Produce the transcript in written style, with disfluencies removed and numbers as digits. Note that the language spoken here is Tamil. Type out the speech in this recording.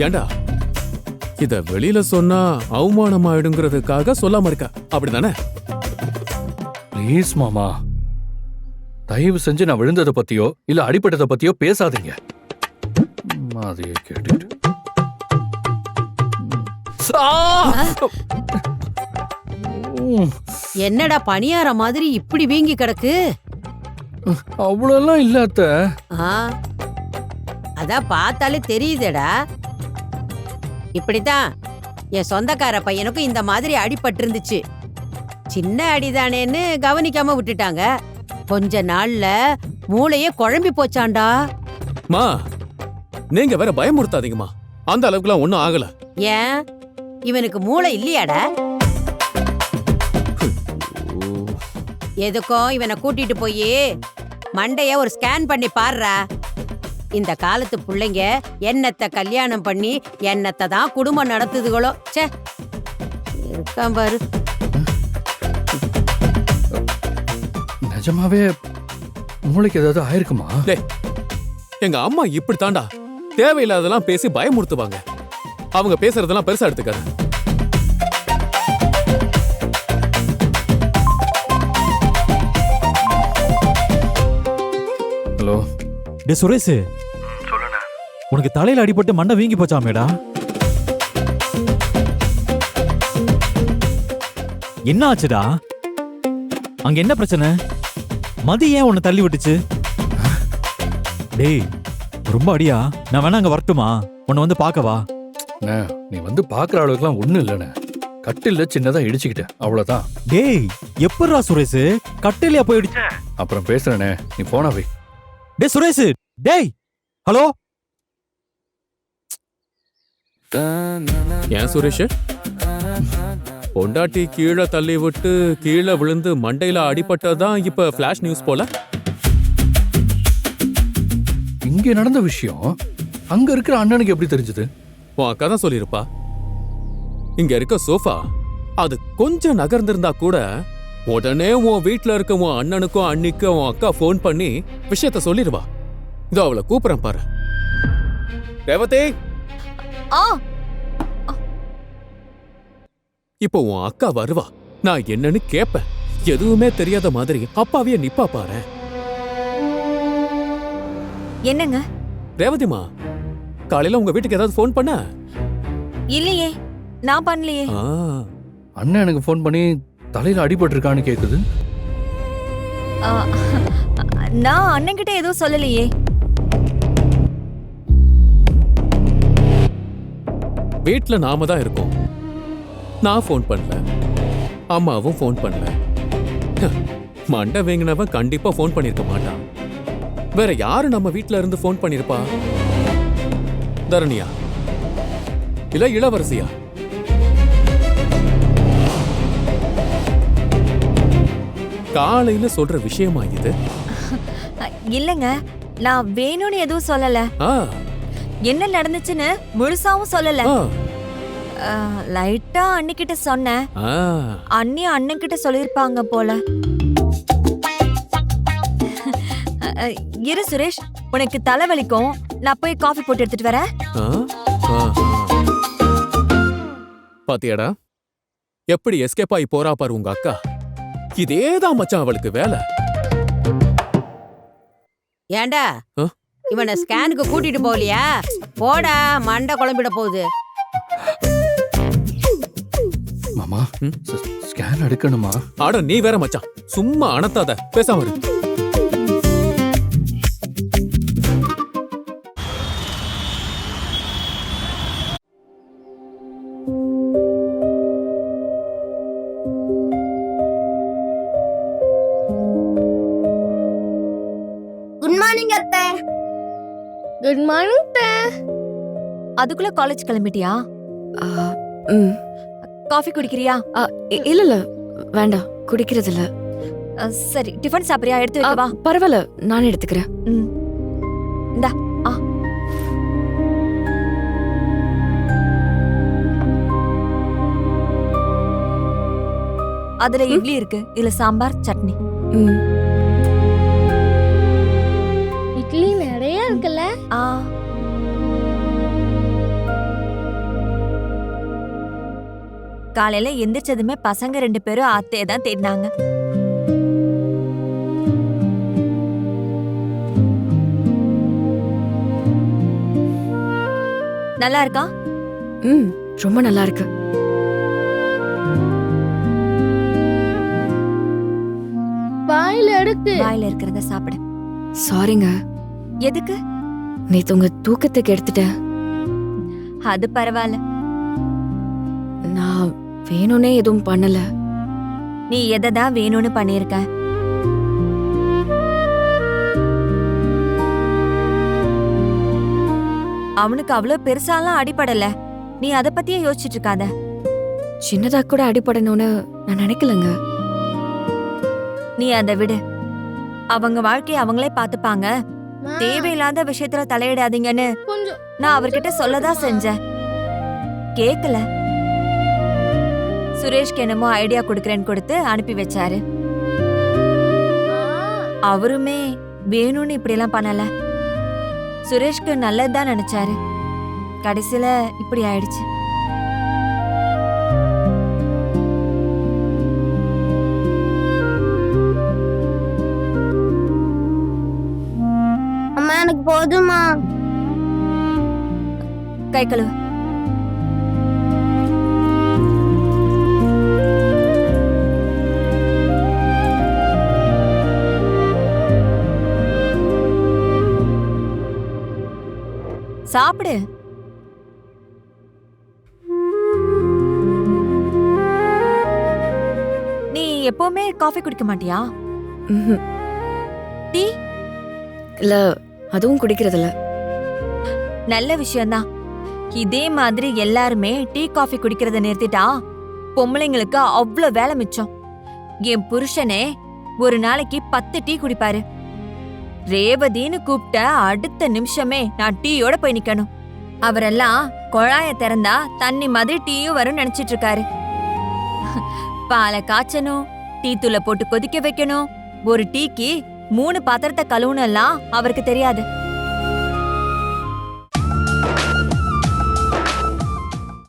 ஏண்டா இத வெளியில சொன்னா அவமானம் ஆயிடுங்கிறதுக்காக சொல்லாம இருக்க, அப்படிதானே? ப்ளீஸ் மாமா, தயவு செஞ்சு நான் விழுந்ததை பத்தியோ இல்ல அடிப்பட்டதை பத்தியோ பேசாதீங்க. அதையே கேட்டுட்டு என்னடா பணியார மாதிரி இப்படி வீங்கி கிடக்கு? அவ்வளோலாம் இல்ல அத்தை. அதான் பார்த்தாலே தெரியுதேடா. இப்படித்தான் என் சொந்தக்கார பையனுக்கும் இந்த மாதிரி அடிபட்டு இருந்துச்சு. சின்ன அடிதானேன்னு கவனிக்காம விட்டுட்டாங்க. கொஞ்ச நாள்ல மூளையே குழம்பி போச்சாண்டா. மா நீங்க வேற பயமுறுத்தாதீங்கம்மா, அந்த அளவுக்குலாம் ஒண்ணும் ஆகல. ஏன் இவனுக்கு மூளை இல்லையாடா? எதுக்கும் இவனை கூட்டிட்டு போய் மண்டைய ஒரு ஸ்கேன் பண்ணி பாருடா. இந்த காலத்து பிள்ளைங்க என்னத்த கல்யாணம் பண்ணி என்னத்தை தான் குடும்பம் நடத்துதுகளோ. சே இருக்கான் பாரு. நிஜமாவே மூளைக்கு ஏதாவது ஆயிருக்குமா? எங்க அம்மா இப்படி தாண்டா தேவையில்லாதெல்லாம் பேசி பயமுறுத்துவாங்க. அவங்க பேசுறதெல்லாம் பெருசா எடுத்துக்காது. ஹலோ டே சுரேஷ், சொல்லுண்ணே. உனக்கு தலையில அடிபட்டு மண்டை வீங்கி போச்சாமேடா. என்ன ஆச்சுடா? அங்க என்ன பிரச்சனை? மதி ஏன் உன்னை தள்ளி விட்டுச்சு? டேய் ரொம்ப அடியா? நான் வேணா அங்க வரட்டுமா? உன்னை வந்து பாக்கவா? நீ வந்து பாக்குற அளவுக்குலாம் ஒண்ணும் இல்லைண்ணே. கட்டில சின்னதா இடிச்சுக்கிட்டேன், அவ்வளவுதான். டேய் எப்படிடா சுரேஷ் கட்டிலையா போயிடுச்சு? அப்புறம் பேசுறேனே, நீ போனா போய். டே சுரேஷ், டேய் ஹலோ. ஏன் சுரேஷ், பொண்டாட்டி கீழே தள்ளி விட்டு கீழே விழுந்து மண்டையில அடிபட்டதான் இப்ப பிளாஷ் நியூஸ் போல? இங்க நடந்த விஷயம் அங்க இருக்கிற அண்ணனுக்கு எப்படி தெரிஞ்சது? உன் அக்கா தான் சொல்லிருப்பா. இங்க இருக்க சோஃபா அது கொஞ்சம் நகர்ந்திருந்தா கூட உடனே உன் வீட்டுல இருக்க உன் அண்ணனுக்கும் அண்ணிக்கும் உன் அக்கா போன் பண்ணி விஷயத்த சொல்லிருவா. இதோ அவளை கூப்பிடுறேன் பாரு. ரேவதி, இப்போ உன் அக்கா வருவா. நான் என்னன்னு கேப்பேன். எதுவுமே தெரியாத மாதிரி அப்பாவிய நிப்பா பாரு. என்னங்க? ரேவதிமா, காலையில உங்க வீட்டுக்கு ஏதாவது போன் பண்ண? இல்லையே, நான் பண்ணலையே. அண்ணன் எனக்கு போன் பண்ணி தலையில அடிபட்டு இருக்கான்னு கேக்குது. நான் அண்ணன் கிட்ட எதுவும் சொல்லலையே. வீட்டுல நாம தான் இருக்கோம். நான் போன் பண்ணல, அம்மாவும் போன் பண்ணல. மண்டை வேங்கினவன் கண்டிப்பா போன் பண்ணிருக்க மாட்டான். வேற யாரு நம்ம வீட்டுல இருந்து போன் பண்ணிருப்பா? தரணியா இல்ல இளவரசியா? காலையில சொல்ற விஷயமா இது? இல்லங்க, நான் வேணும்னு எதுவும் சொல்லல. என்ன நடந்துச்சுன்னு முழுசாவும் சொல்லல. லைட்டா அண்ணிக்கிட்ட சொன்னேன். அண்ணி அண்ணன் கிட்ட சொல்லிருப்பாங்க போல. இரு சுரேஷ், உனக்கு தலைவலிக்கும், நான் போய் காஃபி போட்டு எடுத்துட்டு வரேன். பாத்தியாடா எப்படி எஸ்கேப் ஆகி போறா பாரு உங்க அக்கா. இதேதான் மச்சான் அவளுக்கு வேலை. ஏண்டா இவனை ஸ்கேனுக்கு கூட்டிட்டு போகலையா? போடா, மண்டை குழம்பிட போகுது. மாமா, ஸ்கேன் எடுக்கணுமா? ஆட நீ வேற மச்சான், சும்மா அனத்தாத, பேசாம இரு. குட் மார்னிங் அத்தை. அதுக்குள்ள காலேஜ் கிளம்பிட்டியா? காஃபி குடிக்கிறியா? இல்ல இல்ல வேண்டாம், குடிக்கிறது இல்ல. சரி, டிஃபன் சாப்பிடுறியா? எடுத்து வைக்கவா? பரவாயில்ல, நானே எடுத்துக்கிறேன். இந்தா. அதுல இட்லி இருக்கு, இதுல சாம்பார் சட்னி. இட்லி நிறைய இருக்குல்ல? காலையில எந்திரிச்சதுமே பசங்க 2 பேரும் அத்தையை தான் தேடினாங்க. நல்லா இருக்கா? ம் ரொம்ப நல்லா இருக்கு. வாயில இருக்கிறத சாப்பிடு. சாரிங்க, எதுக்கு? நேத்து உங்க தூக்கத்துக்கு எடுத்துட்டேன். அது பரவாயில்ல. நான் வேணும்னே எதுவும் பண்ணல. நீ எதைதான் வேணும்னு பண்ணிருக்க? அவனுக்கு அவ்வளவு பெருசாலாம் அடிபடல. நீ அத பத்தியே யோசிச்சுட்டு இருக்காத. சின்னதா கூட அடிபடணும்னு நான் நினைக்கலங்க. நீ அதை விடு. அவங்க வாழ்க்கைய அவங்களே பாத்துப்பாங்க. தேவையில்லாத விஷயத்துல தலையிடாதீங்கன்னு நான் அவர்கிட்ட சொல்லதான் செஞ்சேன். கேக்கல. சுரேஷ்க்கு என்னமோ ஐடியா கொடுக்கறேன்னு கொடுத்து அனுப்பி வச்சாரு. அவருமே வேணும்னு இப்படி எல்லாம் பண்ணல. சுரேஷ்க்கு நல்லதுதான் நினைச்சாரு. கடைசியில இப்படி ஆயிடுச்சு. அம்மா எனக்கு போதுமா? கை கழுவு. சாப்பிடு. நீ எப்பவுமே காஃபி குடிக்க மாட்டியா? ம்ஹும். டீ? இல்ல, அதுவும் குடிக்கிறதில்ல. நல்ல விஷயம்தான். இதே மாதிரி எல்லாருமே டீ காஃபி குடிக்கிறத நிறுத்திட்டா பொம்பளைங்களுக்கு அவ்ளோ வேலை மிச்சம். என் புருஷனே ஒரு நாளைக்கு 10 டீ குடிப்பாரு. ரேவதின்னு கூப்பிட்ட அடுத்த நிமிஷமே நான் டீயோட போய் நிக்கணும். அவரெல்லாம் குழாய திறந்தா தண்ணி மாதிரி டீயும் வரும் நினைச்சிட்டு இருக்காரு. பாலை காய்ச்சணும், டீ தூளை போட்டு கொதிக்க வைக்கணும். ஒரு டீக்கு 3 பாத்திரத்தை கழுவுனெல்லாம் அவருக்கு தெரியாது.